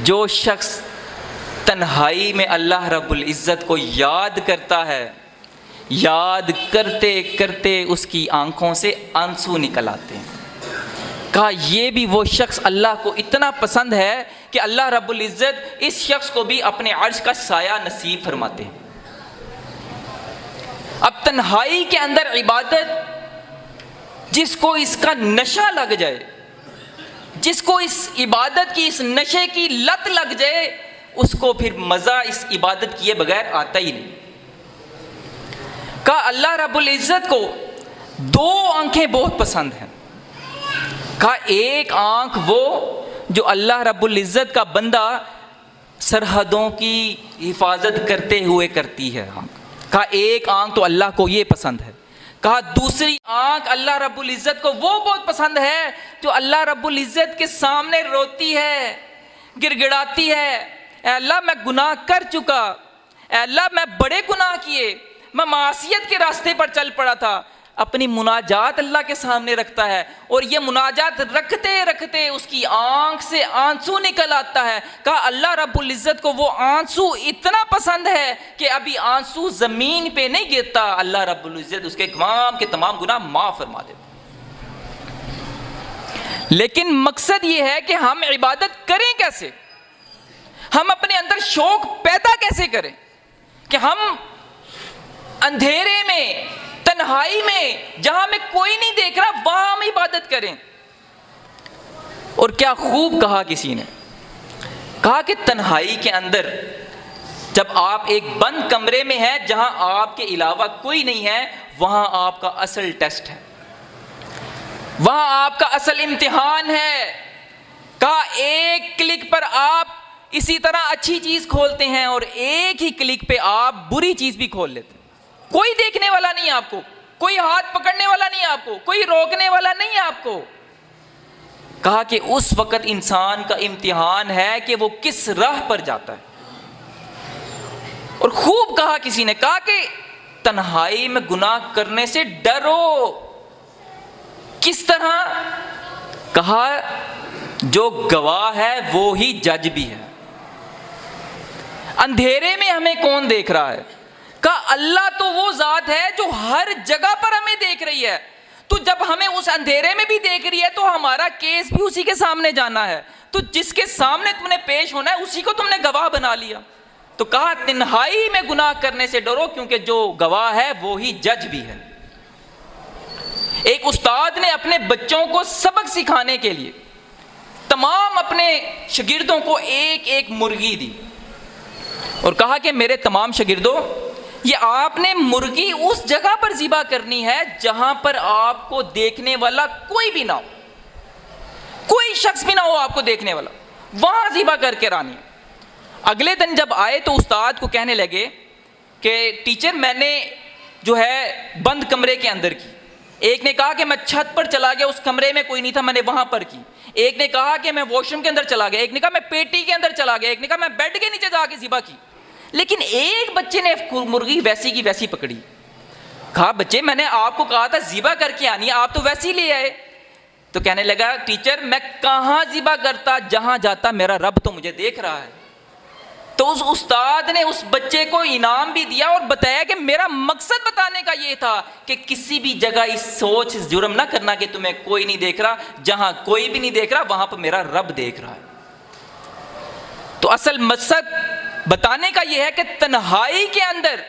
جو شخص تنہائی میں اللہ رب العزت کو یاد کرتا ہے، یاد کرتے کرتے اس کی آنکھوں سے آنسو نکل آتے ہیں۔ کہا یہ بھی وہ شخص اللہ کو اتنا پسند ہے کہ اللہ رب العزت اس شخص کو بھی اپنے عرش کا سایہ نصیب فرماتے ہیں۔ اب تنہائی کے اندر عبادت، جس کو اس کا نشہ لگ جائے، جس کو اس عبادت کی اس نشے کی لت لگ جائے، اس کو پھر مزہ اس عبادت کیے بغیر آتا ہی نہیں۔ کہا اللہ رب العزت کو دو آنکھیں بہت پسند ہیں۔ کہا ایک آنکھ وہ جو اللہ رب العزت کا بندہ سرحدوں کی حفاظت کرتے ہوئے کرتی ہے۔ کہا ایک آنکھ تو اللہ کو یہ پسند ہے۔ کہا دوسری آنکھ اللہ رب العزت کو وہ بہت پسند ہے جو اللہ رب العزت کے سامنے روتی ہے، گڑگڑاتی ہے، اے اللہ میں گناہ کر چکا، اے اللہ میں بڑے گناہ کیے، میں معصیت کے راستے پر چل پڑا تھا۔ اپنی مناجات اللہ کے سامنے رکھتا ہے، اور یہ مناجات رکھتے رکھتے اس کی آنکھ سے آنسو نکل آتا ہے۔ کہا اللہ رب العزت کو وہ آنسو اتنا پسند ہے کہ ابھی آنسو زمین پہ نہیں گرتا، اللہ رب العزت اس کے تمام گناہ معاف فرما دیتا۔ لیکن مقصد یہ ہے کہ ہم عبادت کریں کیسے، ہم اپنے اندر شوق پیدا کیسے کریں کہ ہم اندھیرے میں، تنہائی میں، جہاں میں کوئی نہیں دیکھ رہا، وہاں ہم عبادت کریں۔ اور کیا خوب کہا کسی نے، کہا کہ تنہائی کے اندر جب آپ ایک بند کمرے میں ہیں جہاں آپ کے علاوہ کوئی نہیں ہے، وہاں آپ کا اصل ٹیسٹ ہے، وہاں آپ کا اصل امتحان ہے۔ کہا ایک کلک پر آپ اسی طرح اچھی چیز کھولتے ہیں اور ایک ہی کلک پہ آپ بری چیز بھی کھول لیتے ہیں۔ کوئی دیکھنے والا نہیں آپ کو، کوئی ہاتھ پکڑنے والا نہیں آپ کو، کوئی روکنے والا نہیں آپ کو۔ کہا کہ اس وقت انسان کا امتحان ہے کہ وہ کس راہ پر جاتا ہے۔ اور خوب کہا کسی نے، کہا کہ تنہائی میں گناہ کرنے سے ڈرو۔ کس طرح؟ کہا جو گواہ ہے وہی جج بھی ہے۔ اندھیرے میں ہمیں کون دیکھ رہا ہے؟ کہا اللہ تو وہ ذات ہے جو ہر جگہ پر ہمیں دیکھ رہی ہے۔ تو جب ہمیں اس اندھیرے میں بھی دیکھ رہی ہے تو ہمارا کیس بھی اسی کے سامنے جانا ہے، تو جس کے سامنے تم نے پیش ہونا ہے اسی کو تم نے گواہ بنا لیا۔ تو کہا تنہائی میں گناہ کرنے سے ڈرو، کیونکہ جو گواہ ہے وہی جج بھی ہے۔ ایک استاد نے اپنے بچوں کو سبق سکھانے کے لیے تمام اپنے شاگردوں کو ایک ایک مرغی دی اور کہا کہ میرے تمام شاگردوں، یہ آپ نے مرغی اس جگہ پر ذبح کرنی ہے جہاں پر آپ کو دیکھنے والا کوئی بھی نہ ہو، کوئی شخص بھی نہ ہو آپ کو دیکھنے والا، وہاں ذبح کر کے رانی ہے۔ اگلے دن جب آئے تو استاد کو کہنے لگے کہ ٹیچر میں نے جو ہے بند کمرے کے اندر کی۔ ایک نے کہا کہ میں چھت پر چلا گیا، اس کمرے میں کوئی نہیں تھا، میں نے وہاں پر کی۔ ایک نے کہا کہ میں واش روم کے اندر چلا گیا، ایک نے کہا میں پیٹی کے اندر چلا گیا، ایک نے کہا میں بیڈ کے نیچے جا کے ذبح کی۔ لیکن ایک بچے نے مرغی ویسی کی ویسی پکڑی۔ کہا بچے میں نے آپ کو کہا تھا ذبح کر کے آنی ہے، آپ تو ویسی لے آئے۔ تو کہنے لگا ٹیچر میں کہاں ذبح کرتا، جہاں جاتا میرا رب تو مجھے دیکھ رہا ہے۔ تو اس استاد نے اس بچے کو انعام بھی دیا اور بتایا کہ میرا مقصد بتانے کا یہ تھا کہ کسی بھی جگہ اس سوچ اس جرم نہ کرنا کہ تمہیں کوئی نہیں دیکھ رہا، جہاں کوئی بھی نہیں دیکھ رہا وہاں پر میرا رب دیکھ رہا ہے۔ تو اصل مقصد بتانے کا یہ ہے کہ تنہائی کے اندر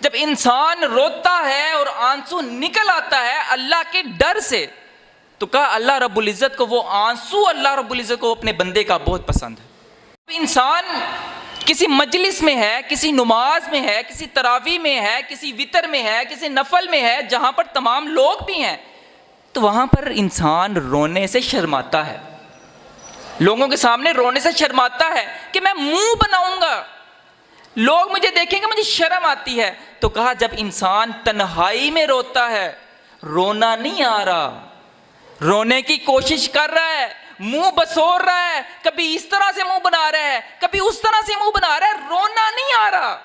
جب انسان روتا ہے اور آنسو نکل آتا ہے اللہ کے ڈر سے، تو کہا اللہ رب العزت کو وہ آنسو اللہ رب العزت کو اپنے بندے کا بہت پسند ہے۔ انسان کسی مجلس میں ہے، کسی نماز میں ہے، کسی تراویح میں ہے، کسی وتر میں ہے، کسی نفل میں ہے جہاں پر تمام لوگ بھی ہیں، تو وہاں پر انسان رونے سے شرماتا ہے، لوگوں کے سامنے رونے سے شرماتا ہے کہ میں منہ بناؤں گا، لوگ مجھے دیکھیں گے، مجھے شرم آتی ہے۔ تو کہا جب انسان تنہائی میں روتا ہے، رونا نہیں آ رہا، رونے کی کوشش کر رہا ہے، منہ بسور رہا ہے، کبھی اس طرح سے منہ بنا رہا ہے، کبھی اس طرح سے منہ بنا رہا ہے، رونا نہیں آ رہا۔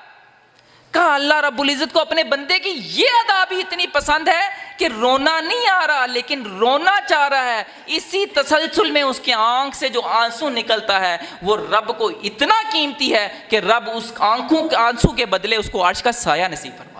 کہا اللہ رب العزت کو اپنے بندے کی یہ ادا بھی اتنی پسند ہے کہ رونا نہیں آ رہا لیکن رونا چاہ رہا ہے. اسی تسلسل میں اس کے آنکھ سے جو آنسو نکلتا ہے وہ رب کو اتنا قیمتی ہے کہ رب اس آنسو کے بدلے اس کو عرش کا سایہ نصیب فرماتا ہے.